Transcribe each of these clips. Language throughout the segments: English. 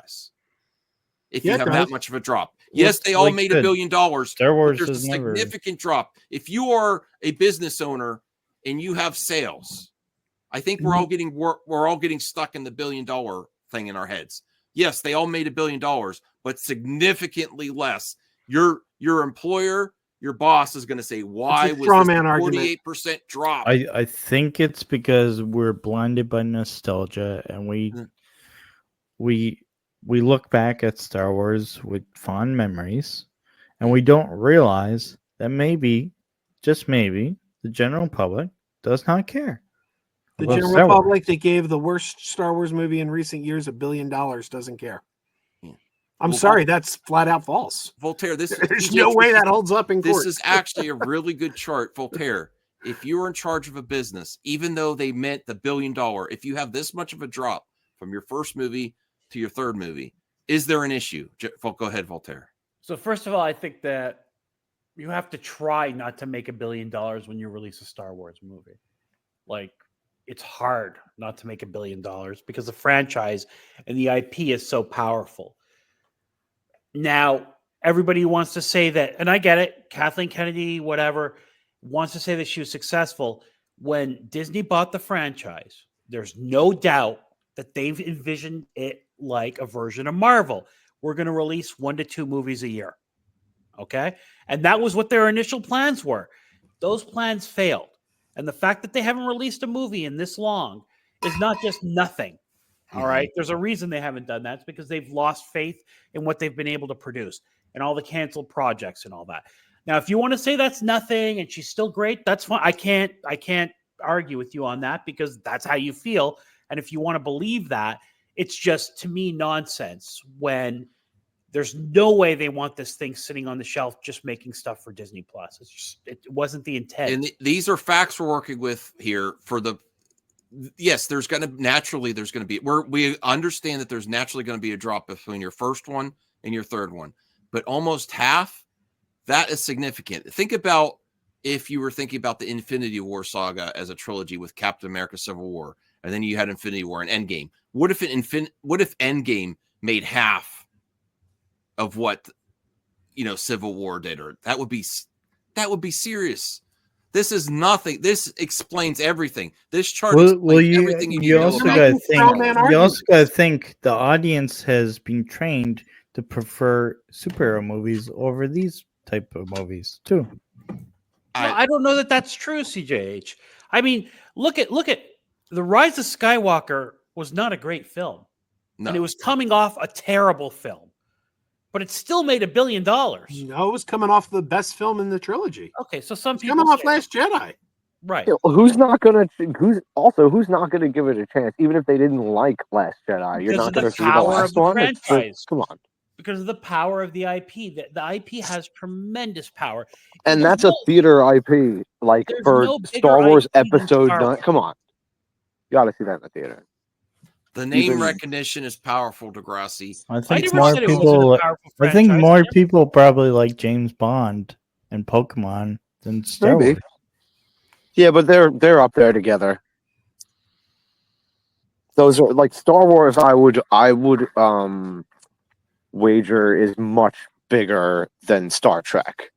franchise. If you have that much of a drop. Well, Yes, they all made $1 billion. Star Wars but there's a significant drop. If you are a business owner and you have sales, I think we're all getting stuck in the $1 billion thing in our heads. Yes, they all made $1 billion, but significantly less. Your employer, your boss is going to say, why was this 48% drop? I think it's because we're blinded by nostalgia, and we look back at Star Wars with fond memories, and we don't realize that maybe, just maybe, the general public does not care. The general public that gave the worst Star Wars movie in recent years $1 billion doesn't care. I'm sorry, that's flat out false. Voltaire, there's no way that holds up in court. This is actually a really good chart, Voltaire. If you were in charge of a business, even though they meant the $1 billion, if you have this much of a drop from your first movie to your third movie, is there an issue? Go ahead, Voltaire. So first of all, I think that you have to try not to make $1 billion when you release a Star Wars movie. Like, it's hard not to make $1 billion because the franchise and the IP is so powerful. Now, everybody wants to say that, and I get it, Kathleen Kennedy, whatever, wants to say that she was successful. When Disney bought the franchise, there's no doubt that they've envisioned it like a version of Marvel. We're going to release 1 to 2 movies a year. Okay? And that was what their initial plans were. Those plans failed. And the fact that they haven't released a movie in this long is not just nothing. All right. There's a reason they haven't done that. It's because they've lost faith in what they've been able to produce and all the canceled projects and all that. Now, if you want to say that's nothing and she's still great, that's fine. I can't argue with you on that because that's how you feel. And if you want to believe that, it's just, to me, nonsense when there's no way they want this thing sitting on the shelf just making stuff for Disney Plus. It wasn't the intent. And these are facts we're working with here for the. Yes, there's going to be, we understand that there's naturally going to be a drop between your first one and your third one, but almost half, that is significant. Think about if you were thinking about the Infinity War saga as a trilogy with Captain America Civil War, and then you had Infinity War and Endgame. What if Endgame made half of what, Civil War did? Or that would be serious. This is nothing. This explains everything. This chart explains everything you need to know about. You also got to think the audience has been trained to prefer superhero movies over these type of movies too. I don't know that that's true, CJH. I mean, look at The Rise of Skywalker was not a great film. No. And it was coming off a terrible film. But it still made $1 billion. No, it was coming off the best film in the trilogy. Okay, so some people coming off Last Jedi, right? Yeah, well, who's not gonna give it a chance, even if they didn't like Last Jedi? You're not gonna see the last one. Come on, because of the power of the IP. The IP has tremendous power, and that's a theater IP. Like for Star Wars Episode 9. Come on, you got to see that in the theater. The name recognition is powerful, Degrassi. I think more people probably like James Bond and Pokemon than Star Wars. Yeah, but they're up there together. Those are like Star Wars. I would wager is much bigger than Star Trek.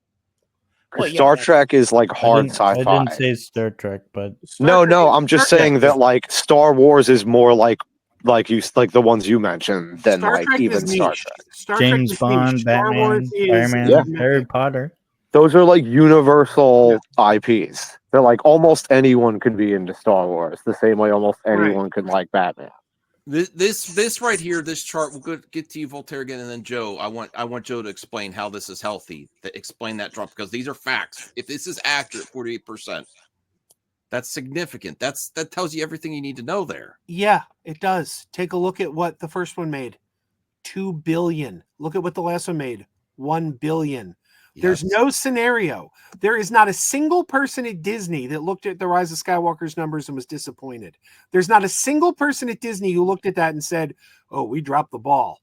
Star Trek is like hard sci-fi. I didn't say Star Trek, but no, I'm just saying that like Star Wars is more like the ones you mentioned than like even Star Trek. James Bond, Batman, Spider-Man, Harry Potter. Those are like universal IPs. They're like almost anyone could be into Star Wars the same way almost anyone could like Batman. This right here, this chart, we'll get to you, Voltaire, again, and then Joe. I want Joe to explain how this is healthy. To explain that drop because these are facts. If this is accurate, 48%. That's significant. That tells you everything you need to know there. Yeah, it does. Take a look at what the first one made. $2 billion. Look at what the last one made. $1 billion. Yes. There's no scenario. There is not a single person at Disney that looked at the Rise of Skywalker's numbers and was disappointed. There's not a single person at Disney who looked at that and said, oh, we dropped the ball.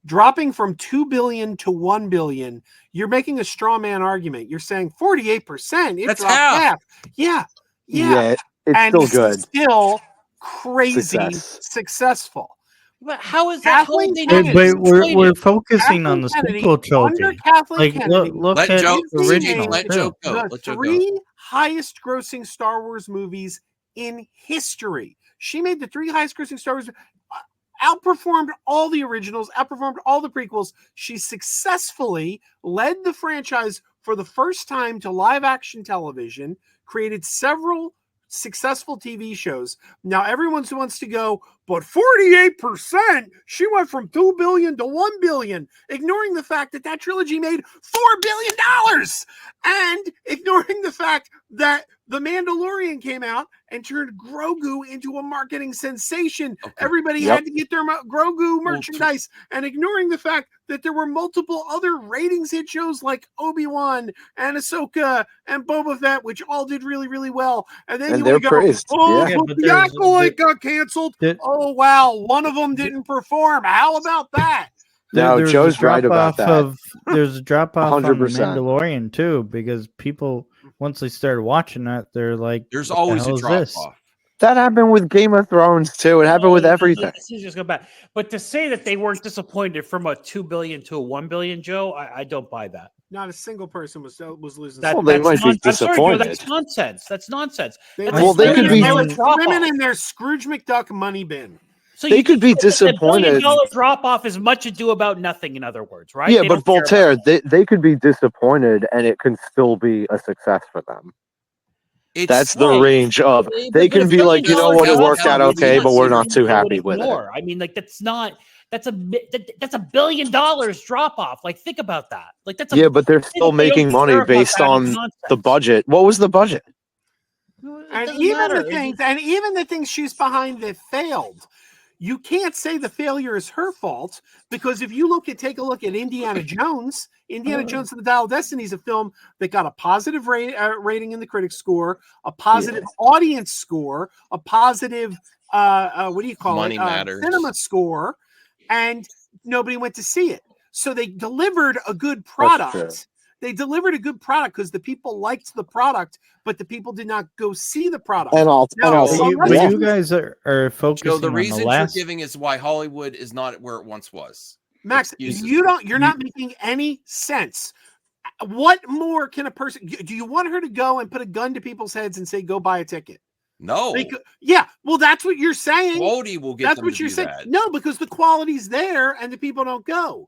Dropping from $2 billion to $1 billion, you're making a straw man argument. You're saying 48%. That's half. Yeah. It's still good. Still crazy successful. But how is that Kathleen holiday Kennedy. not But explained? we're focusing on the Kathleen Kennedy, sequel under trilogy. Kathleen Like Kennedy, look Let at Joe the Disney original let made Joe too. go. the Let Joe go. three highest grossing Star Wars movies in history. She made the three highest grossing Star Wars, outperformed all the originals, outperformed all the prequels. She successfully led the franchise for the first time to live action television, created several successful TV shows. Now everyone wants to go, but 48%, she went from 2 billion to 1 billion, ignoring the fact that that trilogy made $4 billion and ignoring the fact that The Mandalorian came out and turned Grogu into a marketing sensation. Okay. Everybody Yep. had to get their Grogu merchandise, and ignoring the fact that there were multiple other ratings hit shows like Obi-Wan and Ahsoka and Boba Fett, which all did really, really well. And then And you they're want to go, praised. oh, Yeah. Yeah, but but the there's- Acolyte got canceled. there- Oh, wow, one of them didn't perform. How about that? No, There's Joe's a right about drop-off that. there's a drop off on the 100%. Mandalorian too, because people once they started watching that, they're like, There's "What the always hell a is drop this?" off. That happened with Game of Thrones too. It happened with everything. This is just go back. But to say that they weren't disappointed from a 2 billion to a 1 billion, Joe, I don't buy that. Not a single person was losing. That Well, they that's might be I'm sorry, Joe. That's disappointed. nonsense. That's nonsense. They That's Well, they could be- swimming in their Scrooge McDuck money bin. So They you could be think that the $1 disappointed. billion drop off is much ado about nothing. In other words, right? Yeah, They but don't care about Voltaire, they could be disappointed and it can still be a success for them. It's That's the Right. range of But they if can be $1 like, you know billion what, it drop worked off out is okay, not but we're not something too I would happy with it. ignore. I mean, like that's $1 billion drop off. Like think about that. Like that's Yeah, but they're still they don't making money care about based that. It's on nonsense. the budget. What was the budget? It And doesn't even matter. the things she's behind that failed, you can't say the failure is her fault, because if you take a look at Indiana Jones and the Dial of Destiny is a film that got a positive rating in the critics score, a positive audience score, a positive what do you call Money it? matters. Cinema score, and nobody went to see it. So they delivered a good product. They delivered a good product because the people liked the product, but the people did not go see the product. And I'll No, say, so But let's- you guys are focusing Joe, the on the reasons last. you're giving is why Hollywood is not where it once was. Max, Excuses. you're not making any sense. What more can a person do? You want her to go and put a gun to people's heads and say, go buy a ticket? No. Yeah, well, that's what you're saying. Quality will get That's them what to you're do saying. that. No, because the quality's there and the people don't go.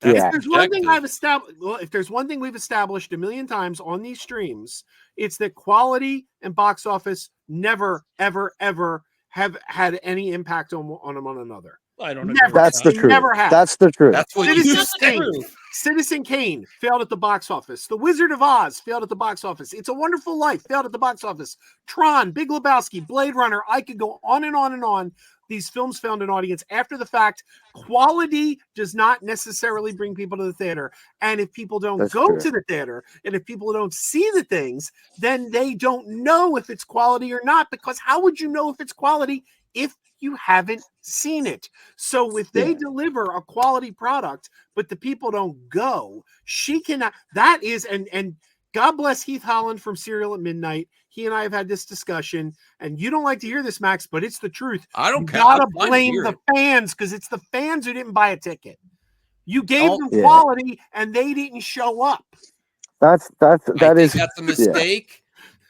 Yeah. If there's one thing Objective. if there's one thing we've established a million times on these streams, it's that quality and box office never, ever, ever have had any impact on one another. I don't Never. agree. That's the They truth. never have. That's the truth. That's what Citizen you That's the Kane. truth. Citizen Kane failed at the box office. The Wizard of Oz failed at the box office. It's a Wonderful Life failed at the box office. Tron, Big Lebowski, Blade Runner. I could go on and on and on. These films found an audience after the fact. Quality does not necessarily bring people to the theater. And if people don't That's go true. to the theater, and if people don't see the things, then they don't know if it's quality or not. Because how would you know if it's quality if you haven't seen it? So if they deliver a quality product, but the people don't go, she cannot. That is, and God bless Heath Holland from Serial at Midnight. He and I have had this discussion, and you don't like to hear this, Max, but it's the truth. I don't You care. gotta I'm fine to blame hear the it. fans, because it's the fans who didn't buy a ticket. You gave Oh, them yeah. quality, and they didn't show up. That I think is that's a mistake.